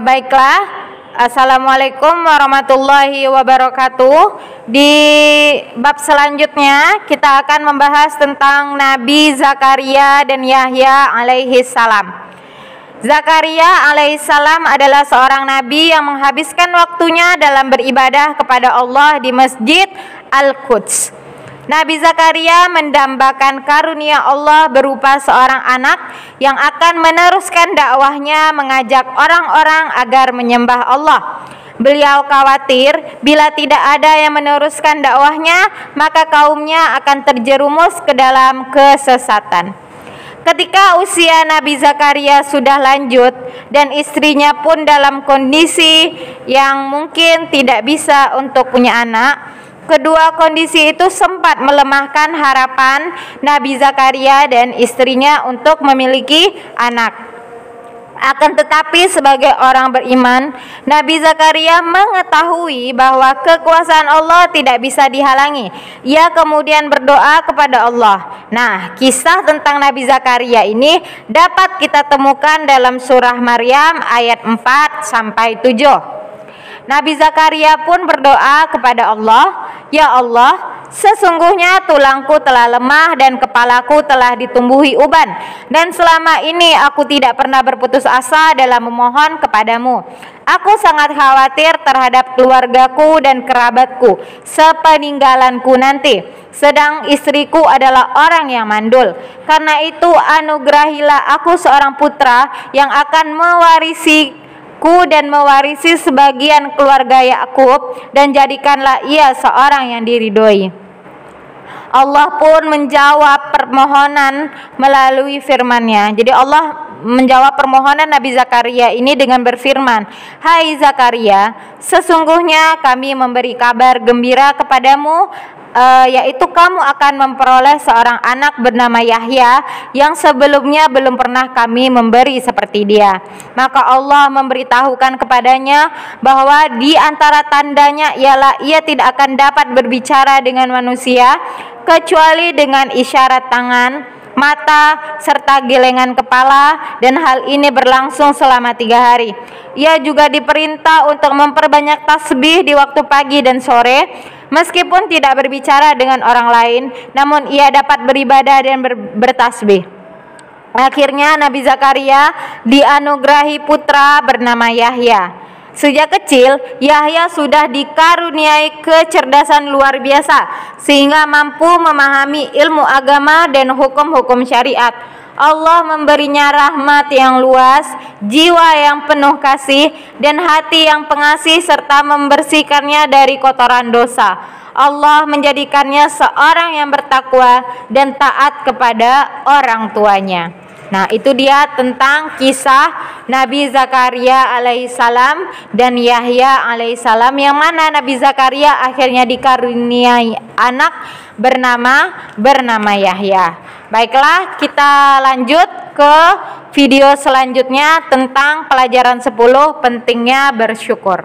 Baiklah, Assalamualaikum warahmatullahi wabarakatuh. Di bab selanjutnya kita akan membahas tentang Nabi Zakaria dan Yahya alaihi salam. Zakaria alaihi salam adalah seorang nabi yang menghabiskan waktunya dalam beribadah kepada Allah di Masjid Al-Quds. Nabi Zakaria mendambakan karunia Allah berupa seorang anak yang akan meneruskan dakwahnya mengajak orang-orang agar menyembah Allah. Beliau khawatir bila tidak ada yang meneruskan dakwahnya, maka kaumnya akan terjerumus ke dalam kesesatan. Ketika usia Nabi Zakaria sudah lanjut dan istrinya pun dalam kondisi yang mungkin tidak bisa untuk punya anak, kedua kondisi itu sempat melemahkan harapan Nabi Zakaria dan istrinya untuk memiliki anak. Akan tetapi sebagai orang beriman, Nabi Zakaria mengetahui bahwa kekuasaan Allah tidak bisa dihalangi. Ia kemudian berdoa kepada Allah. Nah, kisah tentang Nabi Zakaria ini dapat kita temukan dalam surah Maryam ayat 4 sampai 7. Nabi Zakaria pun berdoa kepada Allah, "Ya Allah, sesungguhnya tulangku telah lemah dan kepalaku telah ditumbuhi uban, dan selama ini aku tidak pernah berputus asa dalam memohon kepadamu. Aku sangat khawatir terhadap keluargaku dan kerabatku sepeninggalanku nanti, sedang istriku adalah orang yang mandul. Karena itu anugerahilah aku seorang putra yang akan mewarisiku dan mewarisi sebagian keluarga Yakub, dan jadikanlah ia seorang yang diridhoi." Allah pun menjawab permohonan melalui firman-Nya. Jadi Allah menjawab permohonan Nabi Zakaria ini dengan berfirman, "Hai Zakaria, sesungguhnya kami memberi kabar gembira kepadamu, yaitu kamu akan memperoleh seorang anak bernama Yahya yang sebelumnya belum pernah kami memberi seperti dia." Maka Allah memberitahukan kepadanya bahwa di antara tandanya ialah ia tidak akan dapat berbicara dengan manusia kecuali dengan isyarat tangan, mata, serta gelengan kepala, dan hal ini berlangsung selama 3 hari. Ia juga diperintah untuk memperbanyak tasbih di waktu pagi dan sore. Meskipun tidak berbicara dengan orang lain, namun ia dapat beribadah dan bertasbih. Akhirnya Nabi Zakaria dianugerahi putra bernama Yahya. Sejak kecil, Yahya sudah dikaruniai kecerdasan luar biasa sehingga mampu memahami ilmu agama dan hukum-hukum syariat. Allah memberinya rahmat yang luas, jiwa yang penuh kasih, dan hati yang pengasih serta membersihkannya dari kotoran dosa. Allah menjadikannya seorang yang bertakwa dan taat kepada orang tuanya. Nah, itu dia tentang kisah Nabi Zakaria alaihissalam dan Yahya alaihissalam, yang mana Nabi Zakaria akhirnya dikaruniai anak bernama Yahya. Baiklah, kita lanjut ke video selanjutnya tentang pelajaran 10, pentingnya bersyukur.